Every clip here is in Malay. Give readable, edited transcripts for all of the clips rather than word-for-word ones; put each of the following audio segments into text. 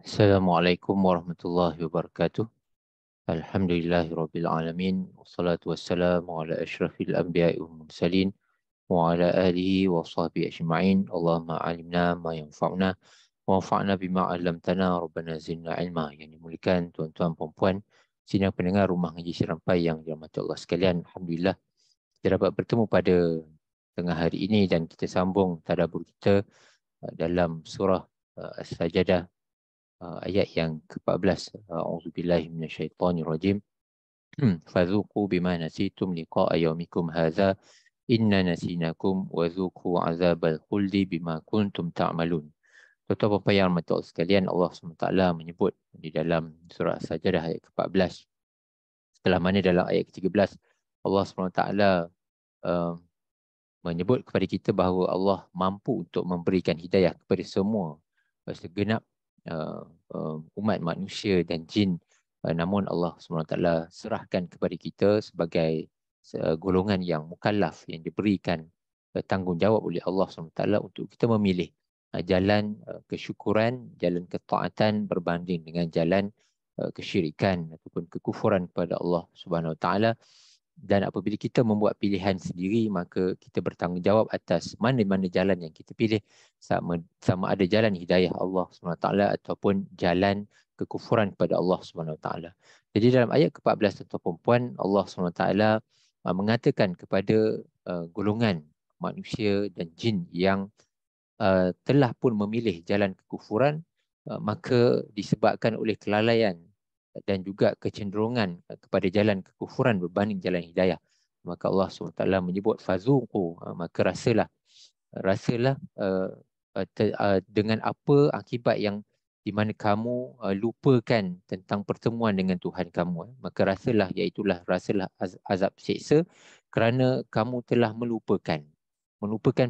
Assalamualaikum warahmatullahi wabarakatuh. Alhamdulillahirabbil alamin wassalatu wassalamu ala asyrafil anbiya'i wal mursalin wa ala alihi wa sahbihi ajma'in. Allahumma alimna ma yanfa'una wa anfa'na bima 'allamtana rabbana zidna ilma. Yang dimuliakan tuan-tuan puan-puan sidang pendengar rumah ngaji Serampai yang dirahmati Allah sekalian. Alhamdulillah kita dapat bertemu pada tengah hari ini dan kita sambung tadabbur kita dalam surah As-Sajdah, ayat yang ke-14. A'udzubillahi minasyaitonirrajim. Fadzuqu bima nasitum liqa'a yaumikum hadza inna nasinakum wa dzuqu azabal khuldi bima kuntum ta'malun. Tuan-tuan dan yang rahmati Allah sekalian, Allah SWT menyebut di dalam surah As-Sajdah ayat ke-14, setelah mana dalam ayat ke-13 Allah SWT menyebut kepada kita bahawa Allah mampu untuk memberikan hidayah kepada semua segenap umat manusia dan jin. Namun Allah SWT serahkan kepada kita sebagai golongan yang mukallaf, yang diberikan tanggungjawab oleh Allah SWT untuk kita memilih jalan kesyukuran, jalan ketaatan berbanding dengan jalan kesyirikan ataupun kekufuran kepada Allah Subhanahu Wa Taala. Dan apabila kita membuat pilihan sendiri, maka kita bertanggungjawab atas mana-mana jalan yang kita pilih, sama ada jalan hidayah Allah SWT ataupun jalan kekufuran kepada Allah SWT. Jadi dalam ayat ke-14 tuan-tuan puan, Allah SWT mengatakan kepada golongan manusia dan jin yang telah pun memilih jalan kekufuran, maka disebabkan oleh kelalaian dan juga kecenderungan kepada jalan kekufuran berbanding jalan hidayah, maka Allah SWT menyebut fazuqu, maka rasalah dengan apa akibat yang di mana kamu lupakan tentang pertemuan dengan Tuhan kamu. Maka rasalah azab seksa kerana kamu telah melupakan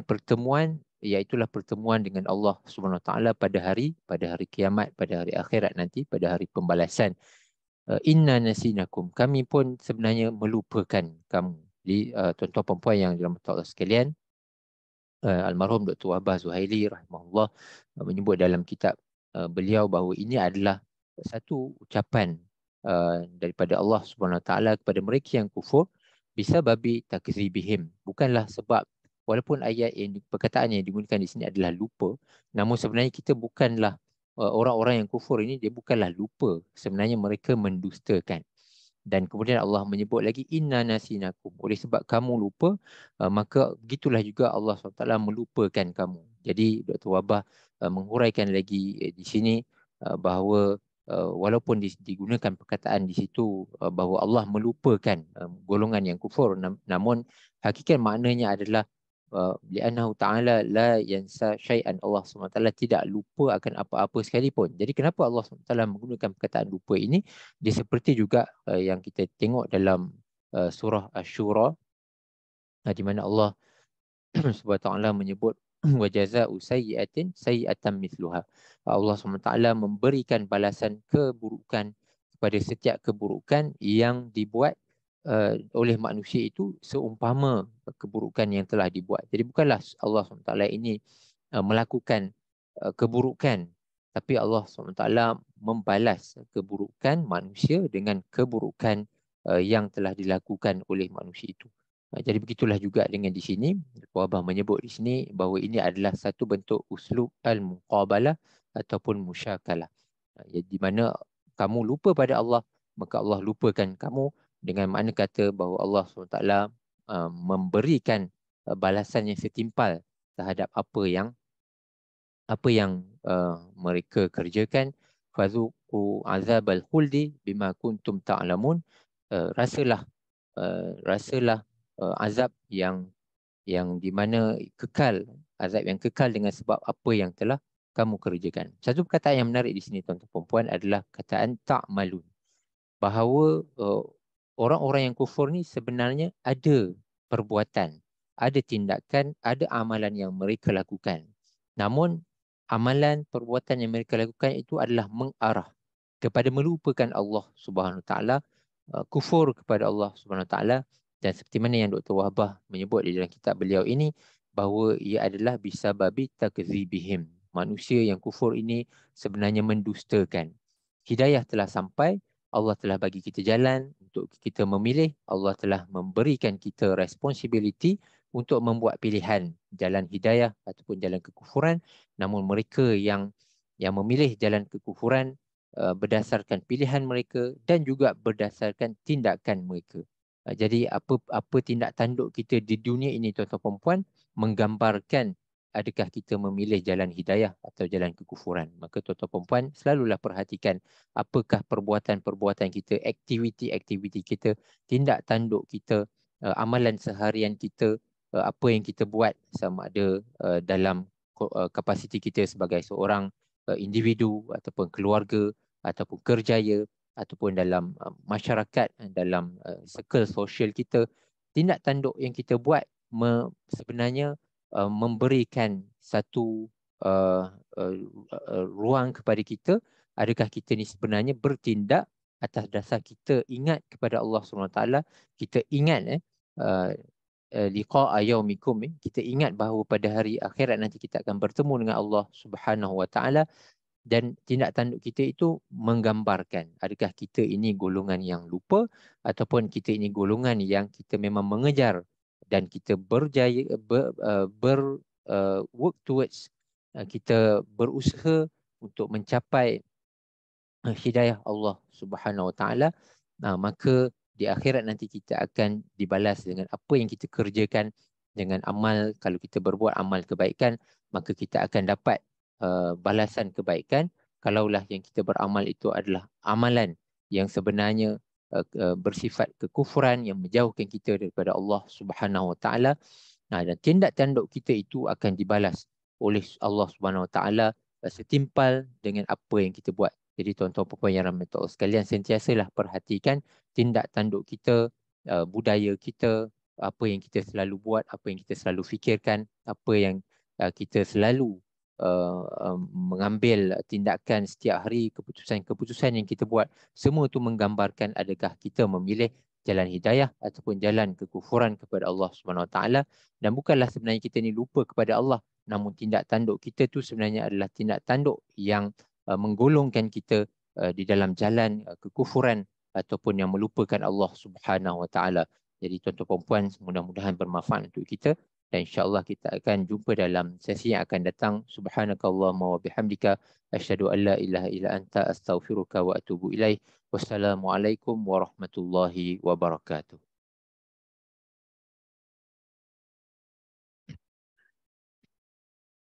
pertemuan, iaitulah pertemuan dengan Allah Subhanahu Wa Taala pada hari kiamat, pada hari akhirat nanti, pada hari pembalasan. Inna nasinakum, kami pun sebenarnya melupakan kamu. Jadi tuan-tuan perempuan yang dirahmati Allah sekalian, almarhum Dr. Wahbah Zuhaili rahimahullah menyebut dalam kitab beliau bahawa ini adalah satu ucapan daripada Allah Subhanahu Wa Taala kepada mereka yang kufur bisa babi takzibihim. Bukanlah sebab, walaupun ayat yang perkataan yang digunakan di sini adalah lupa, namun sebenarnya kita bukanlah orang-orang yang kufur ini, dia bukanlah lupa, sebenarnya mereka mendustakan. Dan kemudian Allah menyebut lagi inna nasinakum, oleh sebab kamu lupa, maka begitulah juga Allah SWT melupakan kamu. Jadi Dr. Wahbah menghuraikan lagi di sini bahawa walaupun digunakan perkataan di situ bahawa Allah melupakan golongan yang kufur, namun hakikat maknanya adalah li'annahu ta'ala la yansa syai'an, Allah SWT tidak lupa akan apa-apa sekalipun. Jadi kenapa Allah SWT menggunakan perkataan lupa ini? Dia seperti juga yang kita tengok dalam surah Asy-Syura, di mana Allah SWT menyebut wa jazaa'u sayyi'atin sayyi'atan mithluha. Allah SWT memberikan balasan keburukan kepada setiap keburukan yang dibuat oleh manusia itu seumpama keburukan yang telah dibuat. Jadi bukanlah Allah SWT ini melakukan keburukan, tapi Allah SWT membalas keburukan manusia dengan keburukan yang telah dilakukan oleh manusia itu. Jadi begitulah juga dengan di sini, Wahbah menyebut di sini bahawa ini adalah satu bentuk uslub al-muqabalah ataupun musyakalah. Di mana kamu lupa pada Allah, maka Allah lupakan kamu, dengan makna kata bahawa Allah SWT memberikan balasan yang setimpal terhadap apa yang mereka kerjakan. Fazuqu azabal khuldi bima kuntum ta'lamun. Rasalah azab yang di mana kekal, azab yang kekal dengan sebab apa yang telah kamu kerjakan. Satu perkataan yang menarik di sini tuan-tuan perempuan adalah kataan ta'malun, bahawa orang-orang yang kufur ni sebenarnya ada perbuatan, ada tindakan, ada amalan yang mereka lakukan. Namun amalan perbuatan yang mereka lakukan itu adalah mengarah kepada melupakan Allah Subhanahu Wa Taala, kufur kepada Allah Subhanahu Wa Taala. Dan seperti mana yang Dr. Wahbah menyebut di dalam kitab beliau ini, bahawa ia adalah bisababi takzibihim, manusia yang kufur ini sebenarnya mendustakan. Hidayah telah sampai, Allah telah bagi kita jalan untuk kita memilih, Allah telah memberikan kita responsibility untuk membuat pilihan jalan hidayah ataupun jalan kekufuran. Namun mereka yang memilih jalan kekufuran berdasarkan pilihan mereka dan juga berdasarkan tindakan mereka. Jadi apa tindak tanduk kita di dunia ini, tuan-tuan dan puan, menggambarkan adakah kita memilih jalan hidayah atau jalan kekufuran. Maka tuan-tuan dan puan, selalulah perhatikan apakah perbuatan-perbuatan kita, aktiviti-aktiviti kita, tindak tanduk kita, amalan seharian kita, apa yang kita buat sama ada dalam kapasiti kita sebagai seorang individu ataupun keluarga ataupun kerjaya ataupun dalam masyarakat, dalam circle sosial kita, tindak tanduk yang kita buat sebenarnya memberikan satu ruang kepada kita, adakah kita ni sebenarnya bertindak atas dasar kita ingat kepada Allah SWT, kita ingat liqa'a yaumikum, kita ingat bahawa pada hari akhirat nanti kita akan bertemu dengan Allah Subhanahu Wa Taala. Dan tindak tanduk kita itu menggambarkan adakah kita ini golongan yang lupa ataupun kita ini golongan yang kita memang mengejar dan kita berjaya work towards, kita berusaha untuk mencapai hidayah Allah Subhanahu Wa Taala. Maka di akhirat nanti kita akan dibalas dengan apa yang kita kerjakan dengan amal. Kalau kita berbuat amal kebaikan, maka kita akan dapat balasan kebaikan. Kalaulah yang kita beramal itu adalah amalan yang sebenarnya bersifat kekufuran yang menjauhkan kita daripada Allah Subhanahu Wa Taala, dan tindak tanduk kita itu akan dibalas oleh Allah Subhanahu Wa Taala setimpal dengan apa yang kita buat. Jadi tuan-tuan puan yang rahmati Allah sekalian, sentiasalah perhatikan tindak tanduk kita, budaya kita, apa yang kita selalu buat, apa yang kita selalu fikirkan, apa yang kita selalu mengambil tindakan setiap hari, keputusan-keputusan yang kita buat. Semua itu menggambarkan adakah kita memilih jalan hidayah ataupun jalan kekufuran kepada Allah SWT. Dan bukanlah sebenarnya kita ni lupa kepada Allah, namun tindak tanduk kita tu sebenarnya adalah tindak tanduk yang menggolongkan kita di dalam jalan kekufuran ataupun yang melupakan Allah Subhanahu Wa Taala. Jadi tuan-tuan puan, mudah-mudahan bermanfaat untuk kita dan insya-Allah kita akan jumpa dalam sesi yang akan datang. Subhanakallahumma wa bihamdika asyhadu an la ilaha illa anta astaghfiruka wa atubu ilaik. Wassalamualaikum warahmatullahi wabarakatuh.